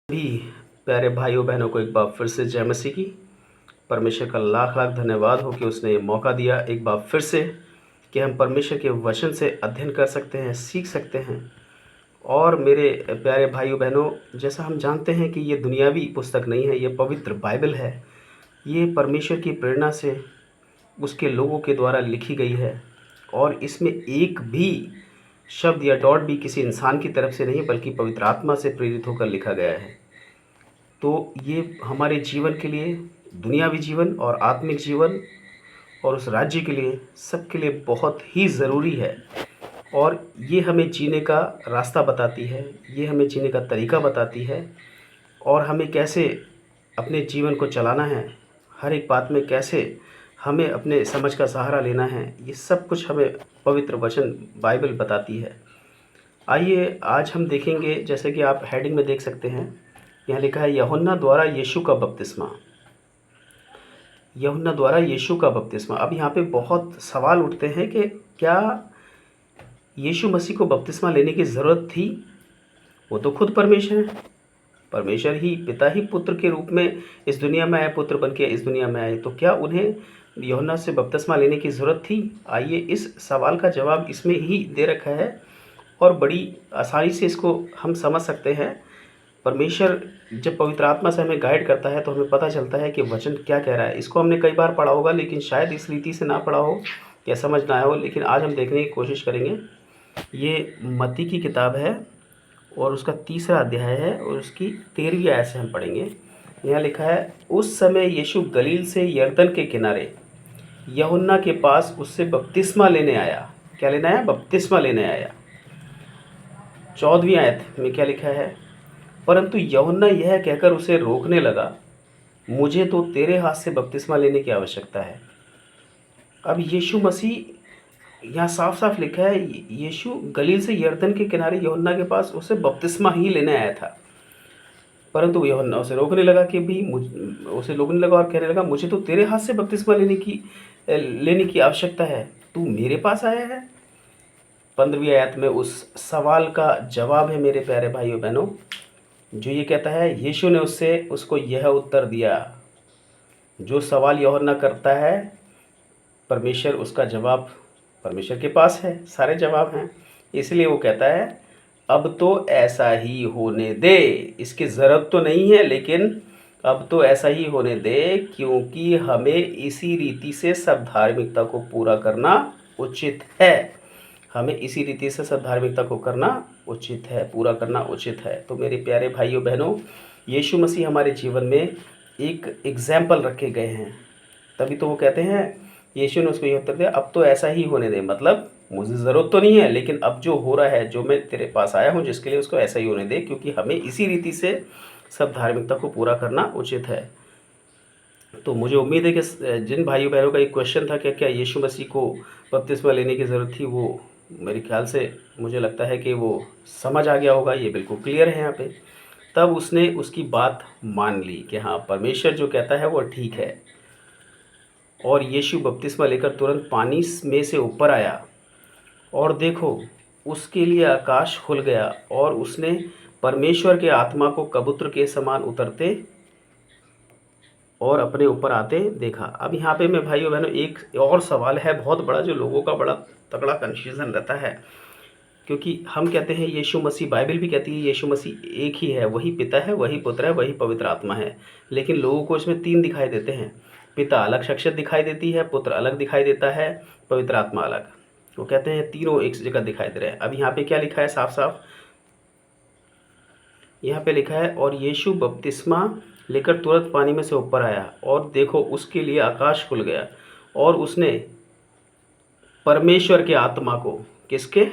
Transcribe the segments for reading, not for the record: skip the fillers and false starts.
सभी प्यारे भाइयों बहनों को एक बार फिर से जय मसीह की। परमेश्वर का लाख लाख धन्यवाद हो कि उसने ये मौका दिया एक बार फिर से कि हम परमेश्वर के वचन से अध्ययन कर सकते हैं, सीख सकते हैं। और मेरे प्यारे भाइयों बहनों, जैसा हम जानते हैं कि ये दुनियावी पुस्तक नहीं है, ये पवित्र बाइबल है। ये परमेश्वर की प्रेरणा से उसके लोगों के द्वारा लिखी गई है और इसमें एक भी शब्द या डॉट भी किसी इंसान की तरफ से नहीं बल्कि पवित्र आत्मा से प्रेरित होकर लिखा गया है। तो ये हमारे जीवन के लिए, दुनियावी जीवन और आत्मिक जीवन और उस राज्य के लिए, सबके लिए बहुत ही ज़रूरी है। और ये हमें जीने का रास्ता बताती है, ये हमें जीने का तरीका बताती है और हमें कैसे अपने जीवन को चलाना है, हर एक बात में कैसे हमें अपने समझ का सहारा लेना है, ये सब कुछ हमें पवित्र वचन बाइबल बताती है। आइए आज हम देखेंगे, जैसे कि आप हेडिंग में देख सकते हैं, यहाँ लिखा है यूहन्ना द्वारा यीशु का बपतिस्मा। यूहन्ना द्वारा यीशु का बपतिस्मा। अब यहाँ पे बहुत सवाल उठते हैं कि क्या यीशु मसीह को बपतिस्मा लेने की ज़रूरत थी? वो तो खुद परमेश्वर है, परमेश्वर ही, पिता ही पुत्र के रूप में इस दुनिया में आए, पुत्र बन के इस दुनिया में आए, तो क्या उन्हें यूहन्ना से बपतिस्मा लेने की ज़रूरत थी? आइए इस सवाल का जवाब इसमें ही दे रखा है और बड़ी आसानी से इसको हम समझ सकते हैं। परमेश्वर जब पवित्र आत्मा से हमें गाइड करता है तो हमें पता चलता है कि वचन क्या कह रहा है। इसको हमने कई बार पढ़ा होगा, लेकिन शायद इस रीति से ना पढ़ा हो या समझ ना आया हो, लेकिन आज हम देखने की कोशिश करेंगे। ये मत्ती की किताब है और उसका 3रा अध्याय है और उसकी 13वीं आयत से हम पढ़ेंगे। यहाँ लिखा है, उस समय यीशु गलील से यरदन के किनारे यूहन्ना के पास उससे बपतिस्मा लेने आया। क्या लेने आया? बपतिस्मा लेने आया। 14वीं आयत में क्या लिखा है? परंतु यूहन्ना यह कहकर उसे रोकने लगा, मुझे तो तेरे हाथ से बपतिस्मा लेने की आवश्यकता है। अब यीशु मसीह, यहाँ साफ साफ लिखा है, यीशु गलील से यरदन के किनारे यूहन्ना के पास उसे बपतिस्मा ही लेने आया था। परंतु यूहन्ना उसे रोकने लगा कि भी उसे रोकने लगा और कहने लगा, मुझे तो तेरे हाथ से बपतिस्मा लेने की आवश्यकता है, तू मेरे पास आया है। 15वीं आयत में उस सवाल का जवाब है मेरे प्यारे भाइयों बहनों, जो ये कहता है, यीशु ने उसको यह उत्तर दिया। जो सवाल यूहन्ना करता है, परमेश्वर उसका जवाब, परमेश्वर के पास है, सारे जवाब हैं। इसलिए वो कहता है, अब तो ऐसा ही होने दे। इसकी ज़रूरत तो नहीं है, लेकिन अब तो ऐसा ही होने दे, क्योंकि हमें इसी रीति से सब धार्मिकता को पूरा करना उचित है। हमें इसी रीति से सब धार्मिकता को करना उचित है, पूरा करना उचित है। तो मेरे प्यारे भाइयों बहनों, यीशु मसीह हमारे जीवन में एक एग्जाम्पल रखे गए हैं। तभी तो वो कहते हैं, यीशु ने उसको ये उत्तर दिया, अब तो ऐसा ही होने दे। मतलब मुझे ज़रूरत तो नहीं है, लेकिन अब जो हो रहा है, जो मैं तेरे पास आया हूँ जिसके लिए, उसको ऐसा ही होने दे, क्योंकि हमें इसी रीति से सब धार्मिकता को पूरा करना उचित है। तो मुझे उम्मीद है कि जिन भाइयों बहनों का एक क्वेश्चन था कि क्या यीशु मसीह को बपतिस्मा लेने की ज़रूरत थी, वो मेरे ख्याल से, मुझे लगता है कि वो समझ आ गया होगा। ये बिल्कुल क्लियर है यहाँ पे। तब उसने उसकी बात मान ली कि हाँ, परमेश्वर जो कहता है वो ठीक है। और यीशु बपतिस्मा लेकर तुरंत पानी में से ऊपर आया और देखो, उसके लिए आकाश खुल गया और उसने परमेश्वर के आत्मा को कबूतर के समान उतरते और अपने ऊपर आते देखा। अब यहाँ पे मैं भाइयों बहनों, एक और सवाल है बहुत बड़ा, जो लोगों का बड़ा तगड़ा कन्फ्यूज़न रहता है। क्योंकि हम कहते हैं यीशु मसीह, बाइबल भी कहती है यीशु मसीह एक ही है, वही पिता है, वही पुत्र है, वही पवित्र आत्मा है। लेकिन लोगों को इसमें 3 दिखाई देते हैं। पिता अलग शख्सियत दिखाई देती है, पुत्र अलग दिखाई देता है, पवित्र आत्मा अलग। वो कहते हैं तीनों एक जगह दिखाई दे रहे हैं। अब यहाँ पे क्या लिखा है? साफ साफ यहाँ पे लिखा है, और यीशु बपतिस्मा लेकर तुरंत पानी में से ऊपर आया और देखो, उसके लिए आकाश खुल गया और उसने परमेश्वर के आत्मा को, किसके?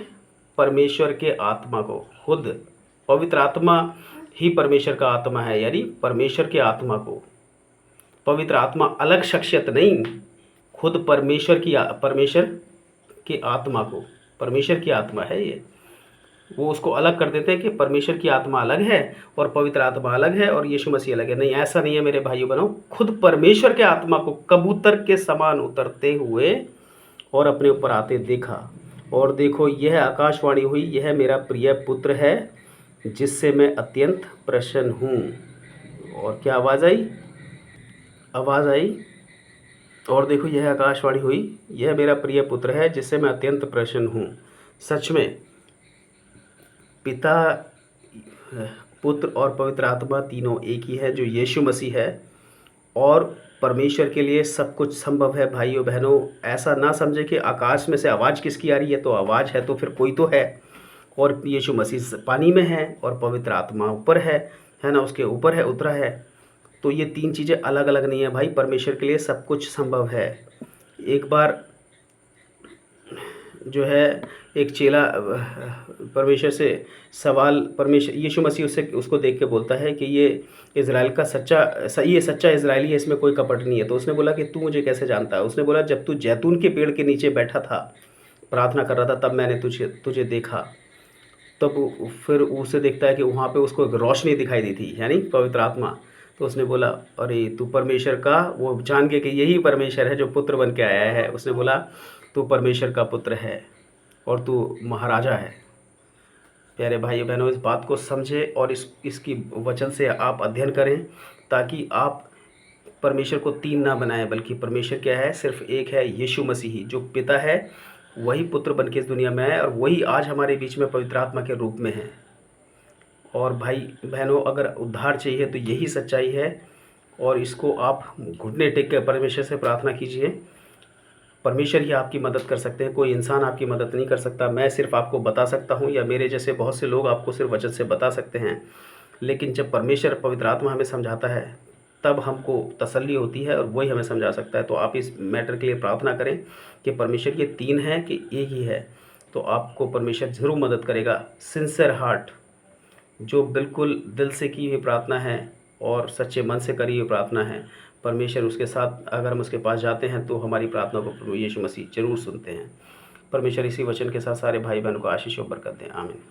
परमेश्वर के आत्मा को, खुद पवित्र आत्मा ही परमेश्वर का आत्मा है, यानी परमेश्वर के आत्मा को, पवित्र आत्मा अलग शख्सियत नहीं, खुद परमेश्वर के आत्मा को, परमेश्वर की आत्मा है ये। वो उसको अलग कर देते हैं कि परमेश्वर की आत्मा अलग है और पवित्र आत्मा अलग है और यीशु मसीह अलग है। नहीं, ऐसा नहीं है मेरे भाइयों बहनों। खुद परमेश्वर के आत्मा को कबूतर के समान उतरते हुए और अपने ऊपर आते देखा। और देखो, यह आकाशवाणी हुई, यह मेरा प्रिय पुत्र है जिससे मैं अत्यंत प्रसन्न हूँ। और क्या आवाज़ आई? आवाज़ आई। और देखो यह आकाशवाणी हुई, यह मेरा प्रिय पुत्र है जिससे मैं अत्यंत प्रसन्न हूँ। सच में पिता, पुत्र और पवित्र आत्मा तीनों एक ही है, जो यीशु मसीह है। और परमेश्वर के लिए सब कुछ संभव है भाइयों बहनों। ऐसा ना समझे कि आकाश में से आवाज़ किसकी आ रही है, तो आवाज़ है तो फिर कोई तो है। और यीशु मसीह पानी में है और पवित्र आत्मा ऊपर है ना, उसके ऊपर है, उतरा है। तो ये तीन चीज़ें अलग अलग नहीं है भाई, परमेश्वर के लिए सब कुछ संभव है। एक बार जो है एक चेला परमेश्वर से सवाल, परमेश्वर यीशु मसीह उससे उसको देख के बोलता है कि ये इज़राइल का ये सच्चा इज़राइली है, इसमें कोई कपट नहीं है। तो उसने बोला कि तू मुझे कैसे जानता है? उसने बोला जब तू जैतून के पेड़ के नीचे बैठा था, प्रार्थना कर रहा था, तब मैंने तुझे देखा। तब फिर उसे देखता है कि वहाँ पे उसको एक रोशनी दिखाई दी थी, यानी पवित्र आत्मा। तो उसने बोला अरे तू परमेश्वर का, वो जान के कि यही परमेश्वर है जो पुत्र बन के आया है। उसने बोला तू परमेश्वर का पुत्र है और तू महाराजा है। प्यारे भाई बहनों, इस बात को समझें और इसकी वचन से आप अध्ययन करें, ताकि आप परमेश्वर को तीन ना बनाएं, बल्कि परमेश्वर क्या है, सिर्फ एक है, यीशु मसीह जो पिता है वही पुत्र बन के इस दुनिया में है, और वही आज हमारे बीच में पवित्र आत्मा के रूप में है। और भाई बहनों, अगर उद्धार चाहिए तो यही सच्चाई है, और इसको आप घुटने टेक कर परमेश्वर से प्रार्थना कीजिए। परमेश्वर ही आपकी मदद कर सकते हैं, कोई इंसान आपकी मदद नहीं कर सकता। मैं सिर्फ आपको बता सकता हूँ, या मेरे जैसे बहुत से लोग आपको सिर्फ वचन से बता सकते हैं। लेकिन जब परमेश्वर पवित्र आत्मा हमें समझाता है, तब हमको तसल्ली होती है और वही हमें समझा सकता है। तो आप इस मैटर के लिए प्रार्थना करें कि परमेश्वर ये तीन है कि एक ही है, तो आपको परमेश्वर ज़रूर मदद करेगा। सिंसियर हार्ट, जो बिल्कुल दिल से की हुई प्रार्थना है और सच्चे मन से करी हुई प्रार्थना है, परमेश्वर उसके साथ, अगर हम उसके पास जाते हैं तो हमारी प्रार्थना को प्रभु यीशु मसीह जरूर सुनते हैं। परमेश्वर इसी वचन के साथ सारे भाई बहनों को आशीष और बरकत दें। आमीन।